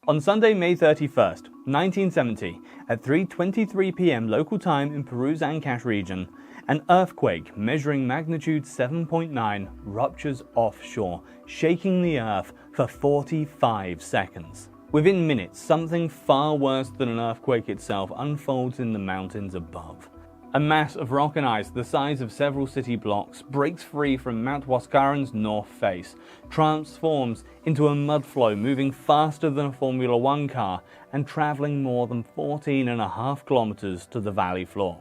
On Sunday, May 31st, 1970, at 3:23 p.m. local time in Peru's Ancash region, an earthquake measuring magnitude 7.9 ruptures offshore, shaking the earth for 45 seconds. Within minutes, something far worse than an earthquake itself unfolds in the mountains above. A mass of rock and ice the size of several city blocks breaks free from Mount Huascarán's north face, transforms into a mudflow moving faster than a Formula One car and traveling more than 14.5 kilometers to the valley floor.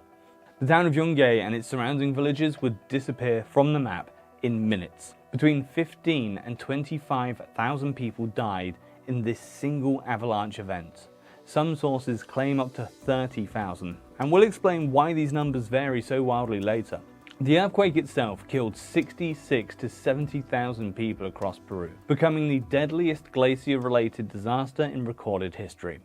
The town of Yungay and its surrounding villages would disappear from the map in minutes. Between 15 and 25,000 people died in this single avalanche event. Some sources claim up to 30,000, and we'll explain why these numbers vary so wildly later. The earthquake itself killed 66,000 to 70,000 people across Peru, becoming the deadliest glacier-related disaster in recorded history.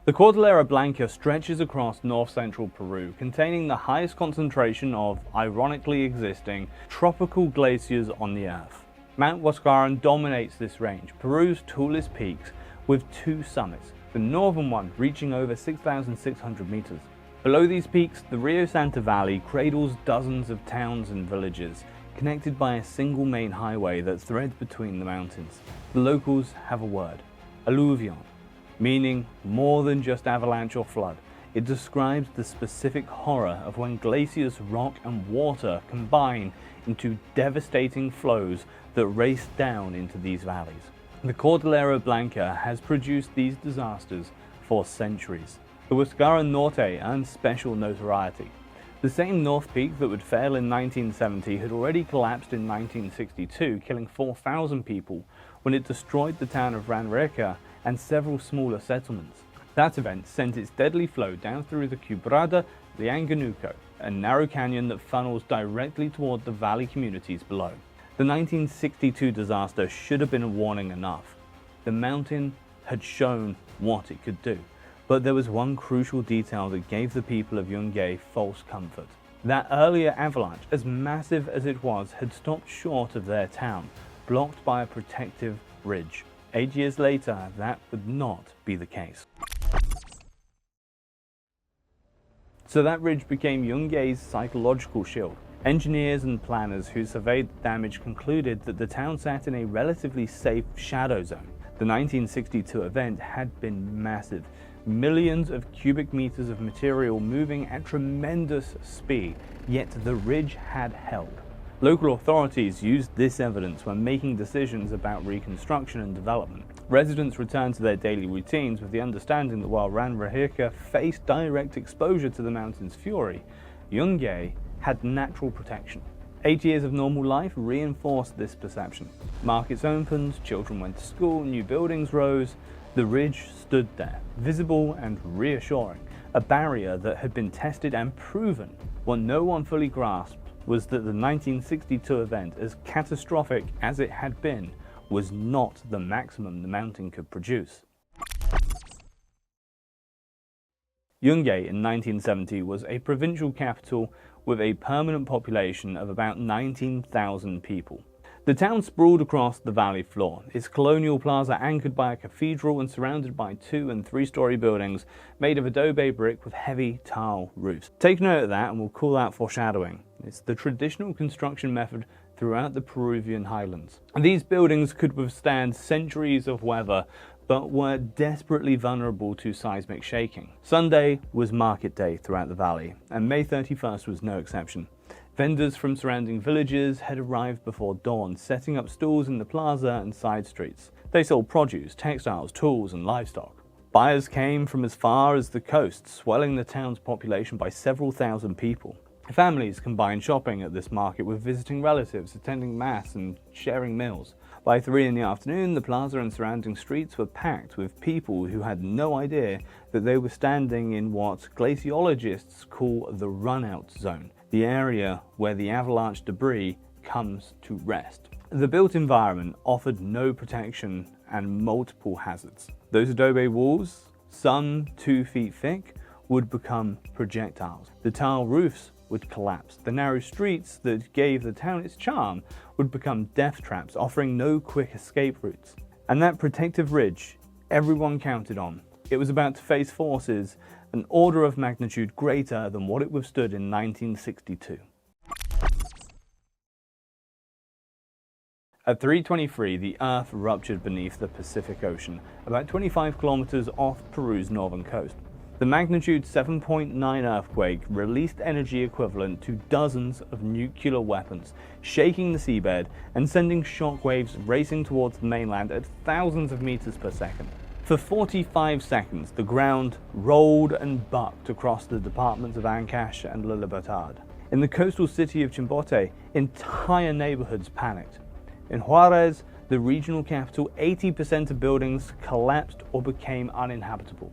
The Cordillera Blanca stretches across north-central Peru, containing the highest concentration of, ironically existing, tropical glaciers on the Earth. Mount Huascarán dominates this range, Peru's tallest peaks, with two summits, the northern one reaching over 6,600 meters. Below these peaks, the Rio Santa Valley cradles dozens of towns and villages, connected by a single main highway that threads between the mountains. The locals have a word, alluvion, meaning more than just avalanche or flood. It describes the specific horror of when glaciers, rock and water combine into devastating flows that race down into these valleys. The Cordillera Blanca has produced these disasters for centuries. The Huascarán Norte earned special notoriety. The same north peak that would fail in 1970 had already collapsed in 1962, killing 4,000 people when it destroyed the town of Ranreca and several smaller settlements. That event sent its deadly flow down through the Quebrada de Anganuco, a narrow canyon that funnels directly toward the valley communities below. The 1962 disaster should have been a warning enough. The mountain had shown what it could do, but there was one crucial detail that gave the people of Yungay false comfort. That earlier avalanche, as massive as it was, had stopped short of their town, blocked by a protective ridge. 8 years later, that would not be the case. So that ridge became Yungay's psychological shield. Engineers and planners who surveyed the damage concluded that the town sat in a relatively safe shadow zone. The 1962 event had been massive, millions of cubic meters of material moving at tremendous speed, yet the ridge had held. Local authorities used this evidence when making decisions about reconstruction and development. Residents returned to their daily routines with the understanding that while Ranreca faced direct exposure to the mountain's fury, Yungay had natural protection. 8 years of normal life reinforced this perception. Markets opened, children went to school, new buildings rose. The ridge stood there, visible and reassuring, a barrier that had been tested and proven. What no one fully grasped was that the 1962 event, as catastrophic as it had been, was not the maximum the mountain could produce. Yungay in 1970 was a provincial capital with a permanent population of about 19,000 people. The town sprawled across the valley floor, its colonial plaza anchored by a cathedral and surrounded by 2- and 3-story buildings made of adobe brick with heavy tile roofs. Take note of that and we'll call that foreshadowing. It's the traditional construction method throughout the Peruvian highlands. These buildings could withstand centuries of weather, but were desperately vulnerable to seismic shaking. Sunday was market day throughout the valley, and May 31st was no exception. Vendors from surrounding villages had arrived before dawn, setting up stalls in the plaza and side streets. They sold produce, textiles, tools, and livestock. Buyers came from as far as the coast, swelling the town's population by several thousand people. Families combined shopping at this market with visiting relatives, attending mass, and sharing meals. By 3 in the afternoon, the plaza and surrounding streets were packed with people who had no idea that they were standing in what glaciologists call the run-out zone, the area where the avalanche debris comes to rest. The built environment offered no protection and multiple hazards. Those adobe walls, some 2 feet thick, would become projectiles. The tile roofs would collapse. The narrow streets that gave the town its charm would become death traps, offering no quick escape routes. And that protective ridge everyone counted on, it was about to face forces an order of magnitude greater than what it withstood in 1962. At 3:23, the Earth ruptured beneath the Pacific Ocean, about 25 kilometers off Peru's northern coast. The magnitude 7.9 earthquake released energy equivalent to dozens of nuclear weapons, shaking the seabed and sending shockwaves racing towards the mainland at thousands of meters per second. For 45 seconds, the ground rolled and bucked across the departments of Ancash and La Libertad. In the coastal city of Chimbote, entire neighborhoods panicked. In Juarez, the regional capital, 80% of buildings collapsed or became uninhabitable.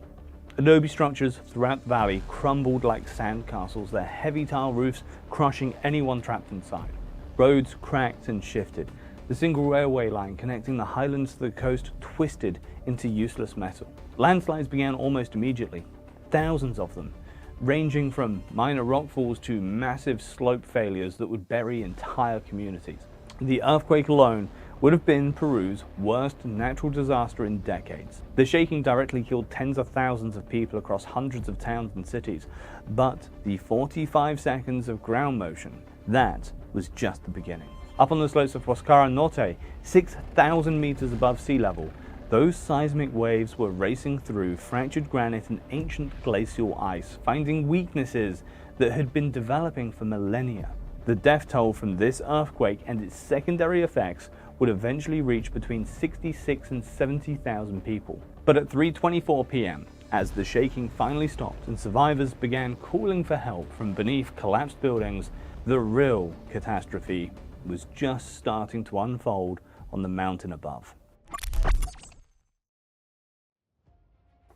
Adobe structures throughout the valley crumbled like sand castles, their heavy tile roofs crushing anyone trapped inside. Roads cracked and shifted. The single railway line connecting the highlands to the coast twisted into useless metal. Landslides began almost immediately, thousands of them, ranging from minor rockfalls to massive slope failures that would bury entire communities. The earthquake alone would have been Peru's worst natural disaster in decades. The shaking directly killed tens of thousands of people across hundreds of towns and cities, but the 45 seconds of ground motion, that was just the beginning. Up on the slopes of Huascarán Norte, 6,000 meters above sea level, those seismic waves were racing through fractured granite and ancient glacial ice, finding weaknesses that had been developing for millennia. The death toll from this earthquake and its secondary effects would eventually reach between 66 and 70,000 people. But at 3:24 p.m., as the shaking finally stopped and survivors began calling for help from beneath collapsed buildings, the real catastrophe was just starting to unfold on the mountain above.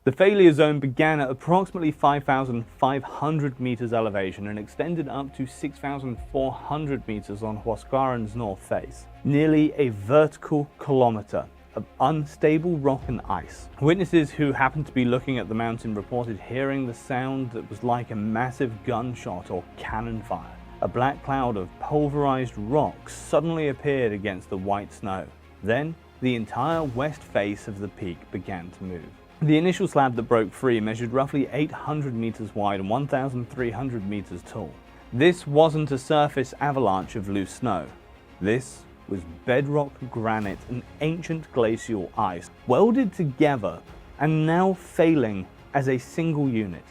The failure zone began at approximately 5,500 meters elevation and extended up to 6,400 meters on Huascarán's north face. Nearly a vertical kilometer of unstable rock and ice. Witnesses who happened to be looking at the mountain reported hearing the sound that was like a massive gunshot or cannon fire. A black cloud of pulverized rock suddenly appeared against the white snow. Then, the entire west face of the peak began to move. The initial slab that broke free measured roughly 800 meters wide and 1,300 meters tall. This wasn't a surface avalanche of loose snow. This was bedrock granite and ancient glacial ice, welded together and now failing as a single unit.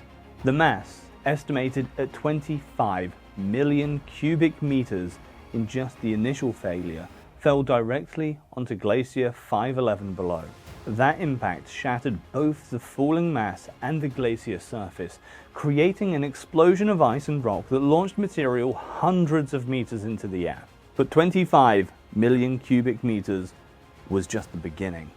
The mass, estimated at 25 million cubic meters in just the initial failure, fell directly onto Glacier 511 below. That impact shattered both the falling mass and the glacier surface, creating an explosion of ice and rock that launched material hundreds of meters into the air. But 25 million cubic meters was just the beginning.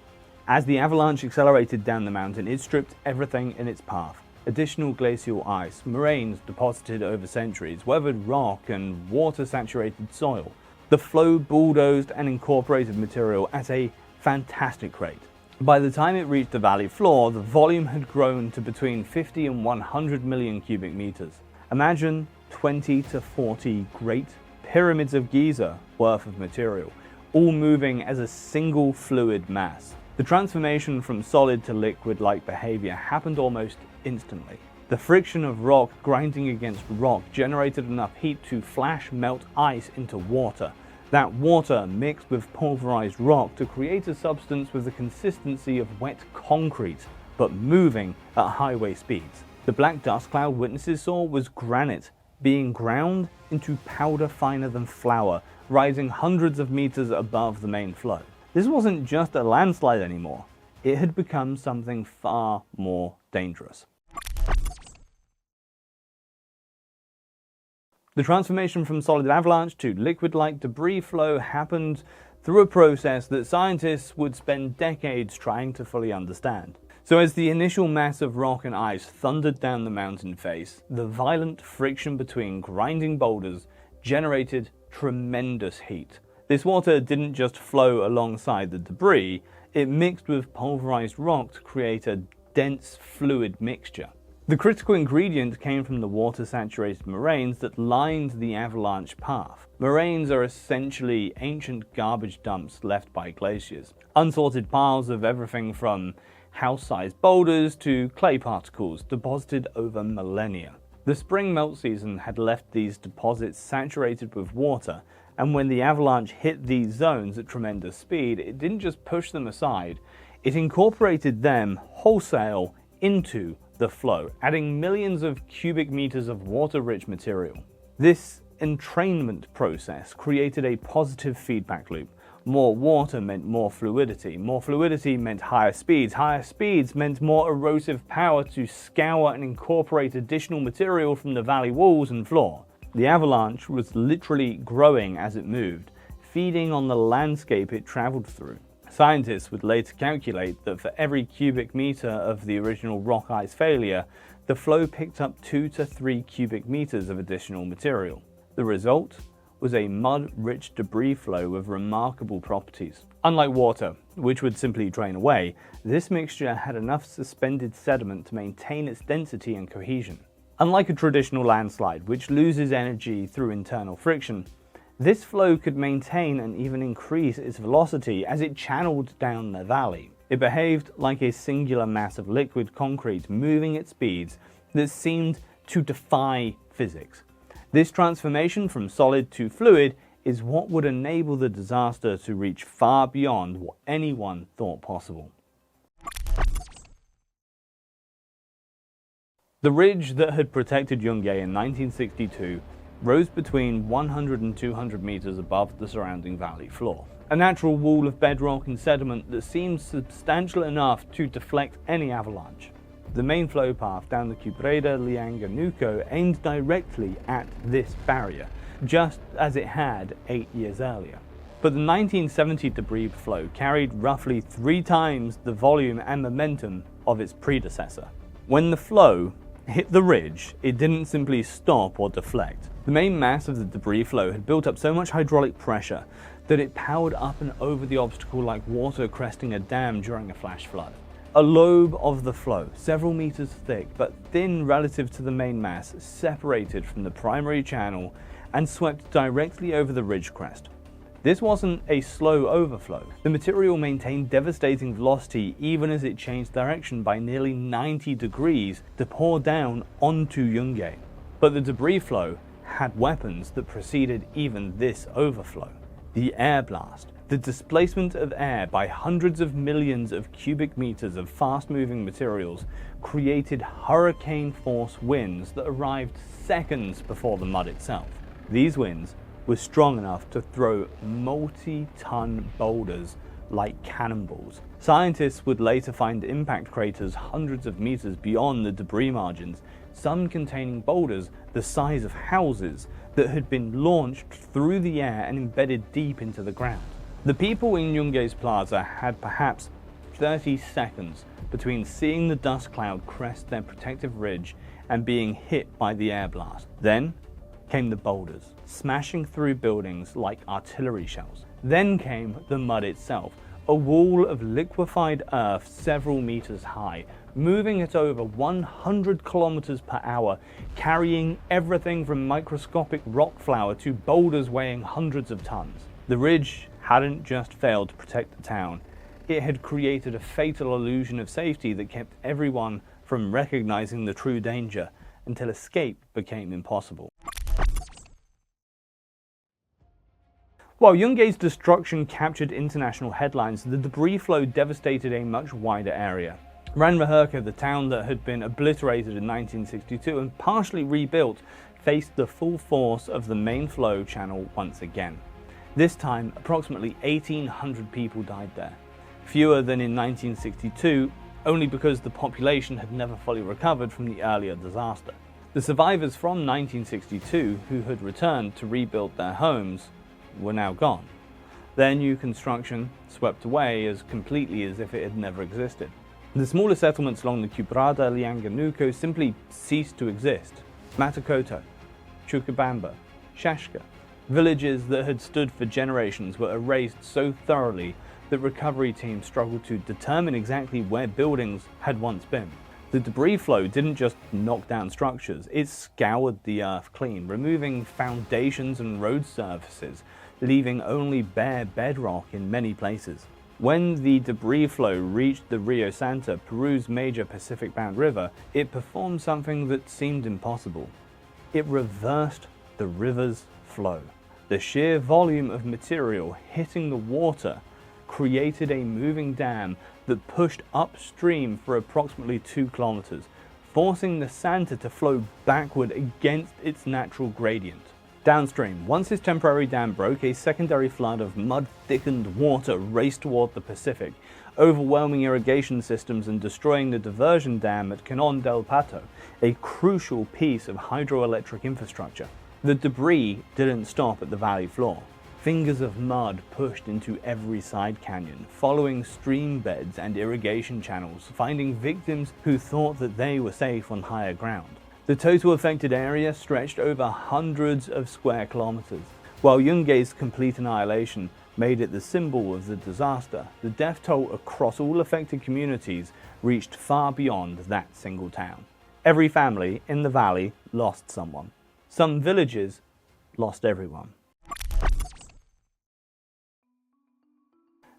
As the avalanche accelerated down the mountain, it stripped everything in its path. Additional glacial ice, moraines deposited over centuries, weathered rock and water-saturated soil. The flow bulldozed and incorporated material at a fantastic rate. By the time it reached the valley floor, the volume had grown to between 50 and 100 million cubic meters. Imagine 20 to 40 great pyramids of Giza worth of material, all moving as a single fluid mass. The transformation from solid to liquid-like behavior happened almost instantly. The friction of rock grinding against rock generated enough heat to flash melt ice into water. That water mixed with pulverized rock to create a substance with the consistency of wet concrete, but moving at highway speeds. The black dust cloud witnesses saw was granite being ground into powder finer than flour, rising hundreds of meters above the main flow. This wasn't just a landslide anymore. It had become something far more dangerous. The transformation from solid avalanche to liquid-like debris flow happened through a process that scientists would spend decades trying to fully understand. So as the initial mass of rock and ice thundered down the mountain face, the violent friction between grinding boulders generated tremendous heat. This water didn't just flow alongside the debris, it mixed with pulverized rock to create a dense fluid mixture. The critical ingredient came from the water-saturated moraines that lined the avalanche path. Moraines are essentially ancient garbage dumps left by glaciers, unsorted piles of everything from house-sized boulders to clay particles deposited over millennia. The spring melt season had left these deposits saturated with water, and when the avalanche hit these zones at tremendous speed, it didn't just push them aside, it incorporated them wholesale into the flow, adding millions of cubic meters of water-rich material. This entrainment process created a positive feedback loop. More water meant more fluidity meant higher speeds meant more erosive power to scour and incorporate additional material from the valley walls and floor. The avalanche was literally growing as it moved, feeding on the landscape it traveled through. Scientists would later calculate that for every cubic meter of the original rock ice failure, the flow picked up 2 to 3 cubic meters of additional material. The result was a mud-rich debris flow with remarkable properties. Unlike water, which would simply drain away, this mixture had enough suspended sediment to maintain its density and cohesion. Unlike a traditional landslide, which loses energy through internal friction, this flow could maintain and even increase its velocity as it channeled down the valley. It behaved like a singular mass of liquid concrete moving at speeds that seemed to defy physics. This transformation from solid to fluid is what would enable the disaster to reach far beyond what anyone thought possible. The ridge that had protected Yungay in 1962 rose between 100 and 200 meters above the surrounding valley floor. A natural wall of bedrock and sediment that seemed substantial enough to deflect any avalanche. The main flow path down the Cordillera Lianganuco aimed directly at this barrier, just as it had 8 years earlier. But the 1970 debris flow carried roughly 3 times the volume and momentum of its predecessor. When the flow hit the ridge, it didn't simply stop or deflect. The main mass of the debris flow had built up so much hydraulic pressure that it powered up and over the obstacle like water cresting a dam during a flash flood. A lobe of the flow, several meters thick but thin relative to the main mass, separated from the primary channel and swept directly over the ridge crest. This wasn't a slow overflow. The material maintained devastating velocity even as it changed direction by nearly 90 degrees to pour down onto Yungay. But the debris flow had weapons that preceded even this overflow. The air blast, the displacement of air by hundreds of millions of cubic meters of fast-moving materials, created hurricane-force winds that arrived seconds before the mud itself. These winds were strong enough to throw multi-ton boulders like cannonballs. Scientists would later find impact craters hundreds of meters beyond the debris margins, some containing boulders the size of houses that had been launched through the air and embedded deep into the ground. The people in Yungay's plaza had perhaps 30 seconds between seeing the dust cloud crest their protective ridge and being hit by the air blast. Then came the boulders, smashing through buildings like artillery shells. Then came the mud itself, a wall of liquefied earth several meters high, moving at over 100 kilometers per hour, carrying everything from microscopic rock flour to boulders weighing hundreds of tons. The ridge hadn't just failed to protect the town, it had created a fatal illusion of safety that kept everyone from recognizing the true danger until escape became impossible. While Yungay's destruction captured international headlines, the debris flow devastated a much wider area. Ranraherka, the town that had been obliterated in 1962 and partially rebuilt, faced the full force of the main flow channel once again. This time, approximately 1,800 people died there. Fewer than in 1962, only because the population had never fully recovered from the earlier disaster. The survivors from 1962 who had returned to rebuild their homes were now gone. Their new construction swept away as completely as if it had never existed. The smaller settlements along the Cordillera Lianganuco simply ceased to exist. Matakoto, Chukabamba, Shashka, villages that had stood for generations were erased so thoroughly that recovery teams struggled to determine exactly where buildings had once been. The debris flow didn't just knock down structures, it scoured the earth clean, removing foundations and road surfaces, leaving only bare bedrock in many places. When the debris flow reached the Rio Santa, Peru's major Pacific-bound river, it performed something that seemed impossible. It reversed the river's flow. The sheer volume of material hitting the water created a moving dam that pushed upstream for approximately 2 kilometers, forcing the Santa to flow backward against its natural gradient. Downstream, once this temporary dam broke, a secondary flood of mud-thickened water raced toward the Pacific, overwhelming irrigation systems and destroying the diversion dam at Canon del Pato, a crucial piece of hydroelectric infrastructure. The debris didn't stop at the valley floor. Fingers of mud pushed into every side canyon, following stream beds and irrigation channels, finding victims who thought that they were safe on higher ground. The total affected area stretched over hundreds of square kilometers. While Yungay's complete annihilation made it the symbol of the disaster, the death toll across all affected communities reached far beyond that single town. Every family in the valley lost someone. Some villages lost everyone.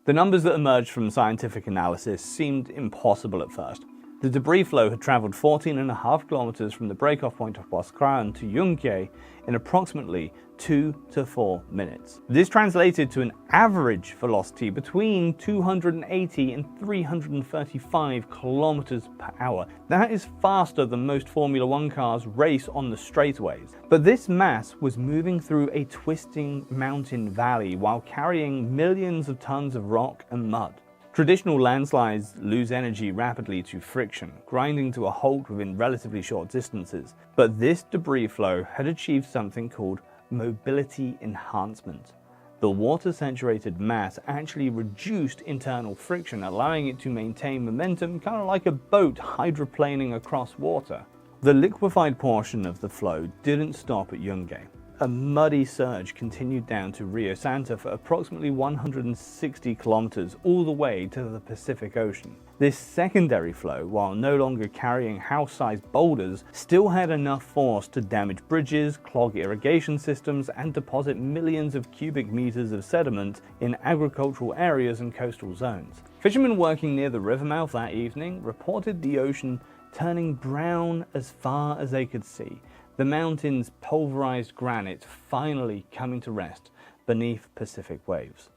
The numbers that emerged from scientific analysis seemed impossible at first. The debris flow had traveled 14.5 kilometers from the breakoff point of Huascarán to Yungay in approximately 2 to 4 minutes. This translated to an average velocity between 280 and 335 kilometers per hour. That is faster than most Formula One cars race on the straightaways. But this mass was moving through a twisting mountain valley while carrying millions of tons of rock and mud. Traditional landslides lose energy rapidly to friction, grinding to a halt within relatively short distances. But this debris flow had achieved something called mobility enhancement. The water-saturated mass actually reduced internal friction, allowing it to maintain momentum, kind of like a boat hydroplaning across water. The liquefied portion of the flow didn't stop at Yungay. A muddy surge continued down to Rio Santa for approximately 160 kilometers all the way to the Pacific Ocean. This secondary flow, while no longer carrying house-sized boulders, still had enough force to damage bridges, clog irrigation systems, and deposit millions of cubic meters of sediment in agricultural areas and coastal zones. Fishermen working near the river mouth that evening reported the ocean turning brown as far as they could see, the mountain's pulverized granite finally coming to rest beneath Pacific waves.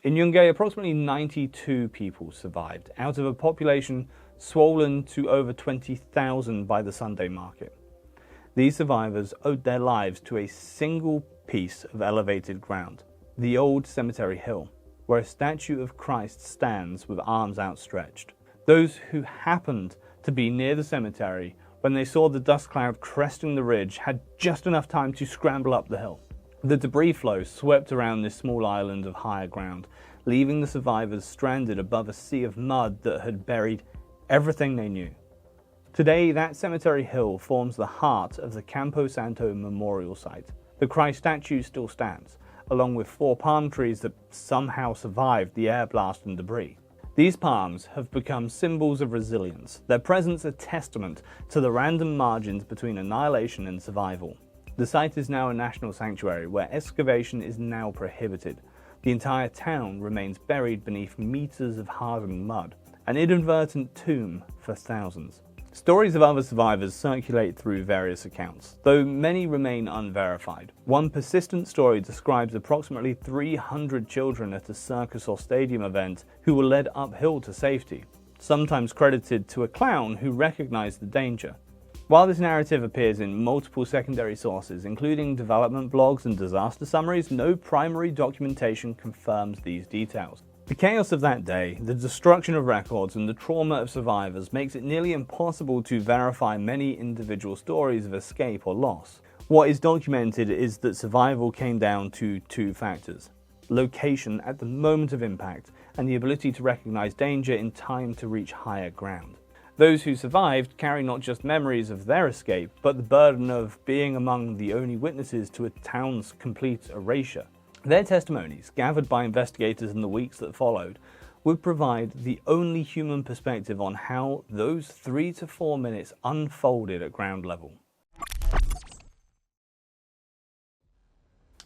In Yungay, approximately 92 people survived, out of a population swollen to over 20,000 by the Sunday market. These survivors owed their lives to a single piece of elevated ground, the old cemetery hill, where a statue of Christ stands with arms outstretched. Those who happened to be near the cemetery when they saw the dust cloud cresting the ridge had just enough time to scramble up the hill. The debris flow swept around this small island of higher ground, leaving the survivors stranded above a sea of mud that had buried everything they knew. Today, that cemetery hill forms the heart of the Campo Santo Memorial Site. The Christ statue still stands, along with 4 palm trees that somehow survived the air blast and debris. These palms have become symbols of resilience, their presence a testament to the random margins between annihilation and survival. The site is now a national sanctuary where excavation is now prohibited. The entire town remains buried beneath meters of hardened mud, an inadvertent tomb for thousands. Stories of other survivors circulate through various accounts, though many remain unverified. One persistent story describes approximately 300 children at a circus or stadium event who were led uphill to safety, sometimes credited to a clown who recognized the danger. While this narrative appears in multiple secondary sources, including development blogs and disaster summaries, no primary documentation confirms these details. The chaos of that day, the destruction of records, and the trauma of survivors makes it nearly impossible to verify many individual stories of escape or loss. What is documented is that survival came down to 2 factors: location at the moment of impact, and the ability to recognize danger in time to reach higher ground. Those who survived carry not just memories of their escape, but the burden of being among the only witnesses to a town's complete erasure. Their testimonies, gathered by investigators in the weeks that followed, would provide the only human perspective on how those 3 to 4 minutes unfolded at ground level.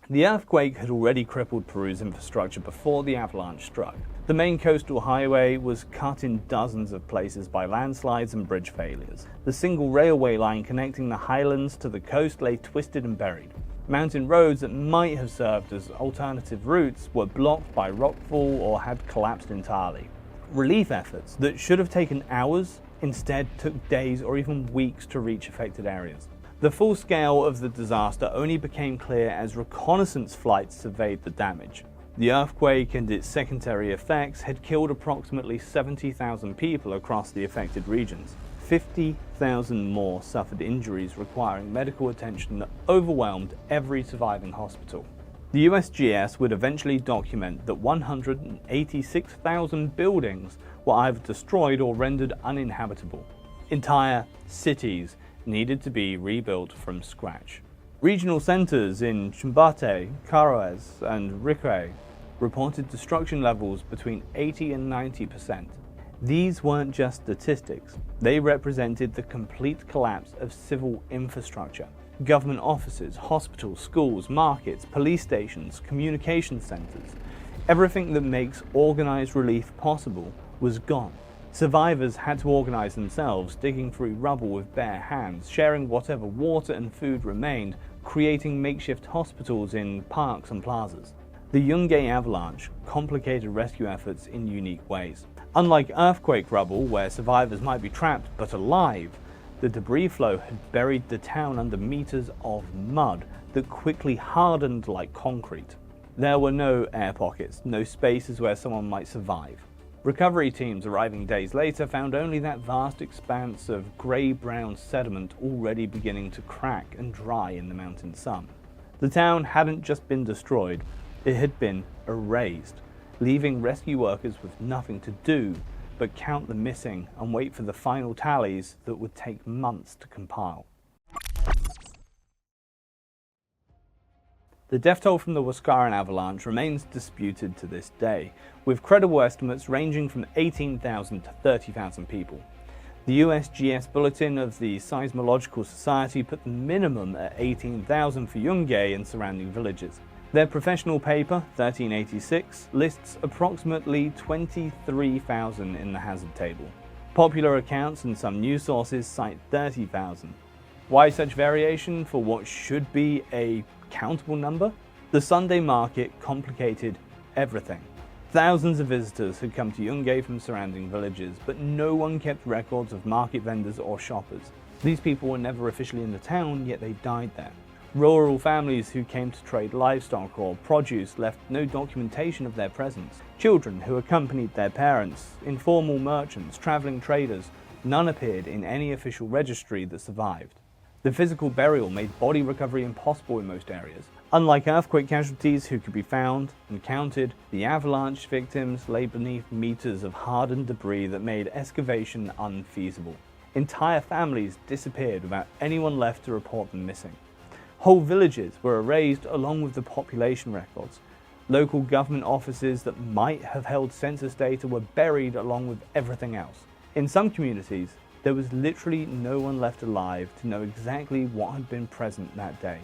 The earthquake had already crippled Peru's infrastructure before the avalanche struck. The main coastal highway was cut in dozens of places by landslides and bridge failures. The single railway line connecting the highlands to the coast lay twisted and buried. Mountain roads that might have served as alternative routes were blocked by rockfall or had collapsed entirely. Relief efforts that should have taken hours instead took days or even weeks to reach affected areas. The full scale of the disaster only became clear as reconnaissance flights surveyed the damage. The earthquake and its secondary effects had killed approximately 70,000 people across the affected regions. 50,000 more suffered injuries requiring medical attention that overwhelmed every surviving hospital. The USGS would eventually document that 186,000 buildings were either destroyed or rendered uninhabitable. Entire cities needed to be rebuilt from scratch. Regional centers in Chimbote, Caroes, and Rique reported destruction levels between 80 and 90%. These weren't just statistics, they represented the complete collapse of civil infrastructure. Government offices, hospitals, schools, markets, police stations, communication centers. Everything that makes organized relief possible was gone. Survivors had to organize themselves, digging through rubble with bare hands, sharing whatever water and food remained, creating makeshift hospitals in parks and plazas. The Yungay avalanche complicated rescue efforts in unique ways. Unlike earthquake rubble, where survivors might be trapped but alive, the debris flow had buried the town under meters of mud that quickly hardened like concrete. There were no air pockets, no spaces where someone might survive. Recovery teams arriving days later found only that vast expanse of grey-brown sediment already beginning to crack and dry in the mountain sun. The town hadn't just been destroyed, it had been erased, leaving rescue workers with nothing to do but count the missing and wait for the final tallies that would take months to compile. The death toll from the Huascarán avalanche remains disputed to this day, with credible estimates ranging from 18,000 to 30,000 people. The USGS Bulletin of the Seismological Society put the minimum at 18,000 for Yungay and surrounding villages. Their professional paper, 1386, lists approximately 23,000 in the hazard table. Popular accounts and some news sources cite 30,000. Why such variation for what should be a countable number? The Sunday market complicated everything. Thousands of visitors had come to Yungay from surrounding villages, but no one kept records of market vendors or shoppers. These people were never officially in the town, yet they died there. Rural families who came to trade livestock or produce left no documentation of their presence. Children who accompanied their parents, informal merchants, traveling traders, none appeared in any official registry that survived. The physical burial made body recovery impossible in most areas. Unlike earthquake casualties who could be found and counted, the avalanche victims lay beneath meters of hardened debris that made excavation unfeasible. Entire families disappeared without anyone left to report them missing. Whole villages were erased along with the population records. Local government offices that might have held census data were buried along with everything else. In some communities, there was literally no one left alive to know exactly what had been present that day.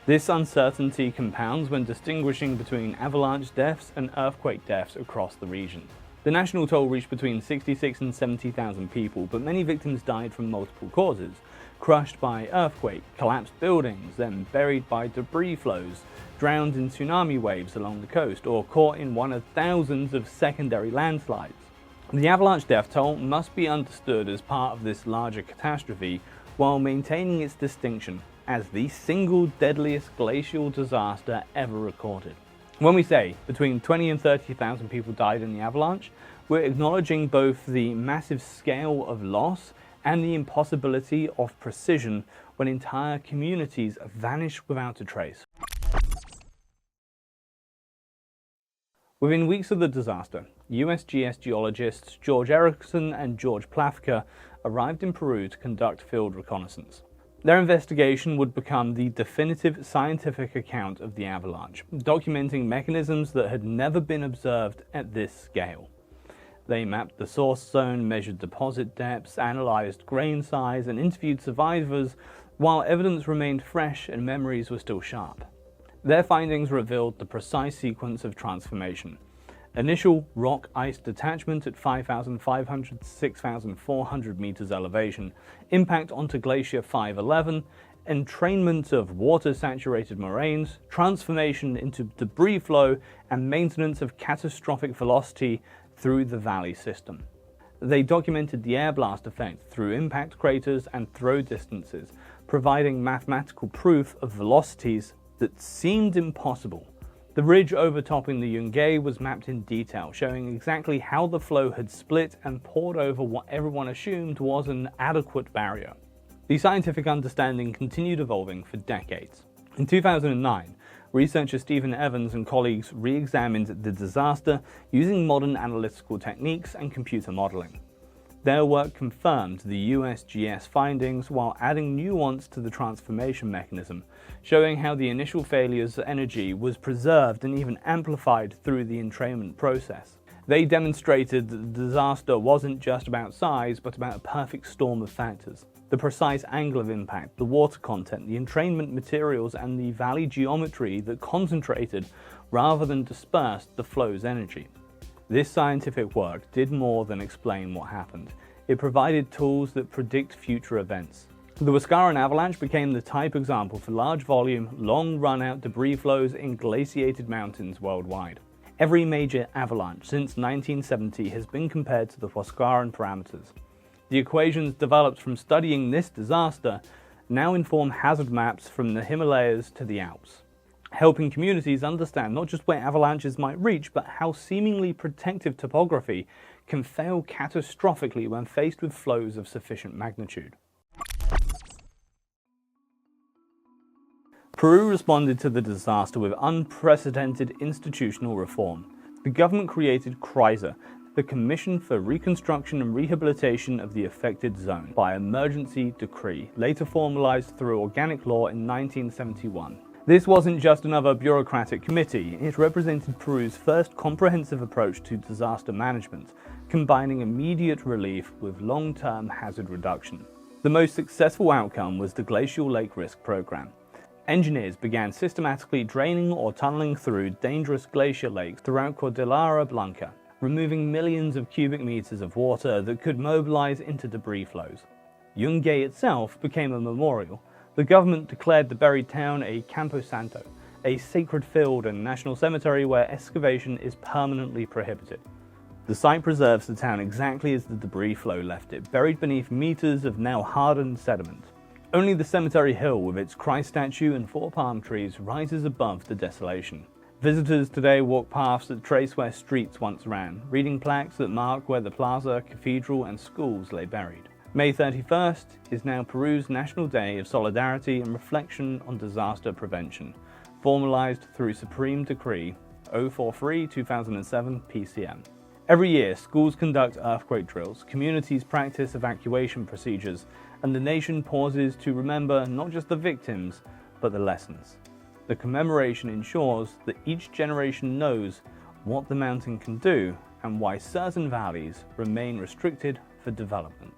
This uncertainty compounds when distinguishing between avalanche deaths and earthquake deaths across the region. The national toll reached between 66 and 70,000 people, but many victims died from multiple causes. Crushed by earthquake, collapsed buildings, then buried by debris flows, drowned in tsunami waves along the coast, or caught in one of thousands of secondary landslides. The avalanche death toll must be understood as part of this larger catastrophe while maintaining its distinction as the single deadliest glacial disaster ever recorded. When we say between 20 and 30,000 people died in the avalanche, we're acknowledging both the massive scale of loss and the impossibility of precision when entire communities vanish without a trace. Within weeks of the disaster, USGS geologists George Erickson and George Plafka arrived in Peru to conduct field reconnaissance. Their investigation would become the definitive scientific account of the avalanche, documenting mechanisms that had never been observed at this scale. They mapped the source zone, measured deposit depths, analyzed grain size, and interviewed survivors while evidence remained fresh and memories were still sharp. Their findings revealed the precise sequence of transformation. Initial rock-ice detachment at 5,500 to 6,400 meters elevation, impact onto Glacier 511, entrainment of water-saturated moraines, transformation into debris flow, and maintenance of catastrophic velocity through the valley system. They documented the air blast effect through impact craters and throw distances, providing mathematical proof of velocities that seemed impossible. The ridge overtopping the Yungay was mapped in detail, showing exactly how the flow had split and poured over what everyone assumed was an adequate barrier. The scientific understanding continued evolving for decades. In 2009, researcher Stephen Evans and colleagues re-examined the disaster using modern analytical techniques and computer modeling. Their work confirmed the USGS findings while adding nuance to the transformation mechanism, showing how the initial failure's energy was preserved and even amplified through the entrainment process. They demonstrated that the disaster wasn't just about size, but about a perfect storm of factors. The precise angle of impact, the water content, the entrainment materials, and the valley geometry that concentrated rather than dispersed the flow's energy. This scientific work did more than explain what happened. It provided tools that predict future events. The Huascarán avalanche became the type example for large volume, long run-out debris flows in glaciated mountains worldwide. Every major avalanche since 1970 has been compared to the Huascarán parameters. The equations developed from studying this disaster now inform hazard maps from the Himalayas to the Alps, helping communities understand not just where avalanches might reach, but how seemingly protective topography can fail catastrophically when faced with flows of sufficient magnitude. Peru responded to the disaster with unprecedented institutional reform. The government created CRISA, the Commission for Reconstruction and Rehabilitation of the Affected Zone, by emergency decree, later formalized through organic law in 1971. This wasn't just another bureaucratic committee, it represented Peru's first comprehensive approach to disaster management, combining immediate relief with long-term hazard reduction. The most successful outcome was the Glacial Lake Risk Program. Engineers began systematically draining or tunneling through dangerous glacier lakes throughout Cordillera Blanca, removing millions of cubic meters of water that could mobilize into debris flows. Yungay itself became a memorial. The government declared the buried town a Campo Santo, a sacred field and national cemetery where excavation is permanently prohibited. The site preserves the town exactly as the debris flow left it, buried beneath meters of now hardened sediment. Only the cemetery hill with its Christ statue and 4 palm trees rises above the desolation. Visitors today walk paths that trace where streets once ran, reading plaques that mark where the plaza, cathedral and schools lay buried. May 31st is now Peru's National Day of Solidarity and Reflection on Disaster Prevention, formalized through Supreme Decree 043/2007 PCM. Every year, schools conduct earthquake drills, communities practice evacuation procedures, and the nation pauses to remember not just the victims, but the lessons. The commemoration ensures that each generation knows what the mountain can do and why certain valleys remain restricted for development.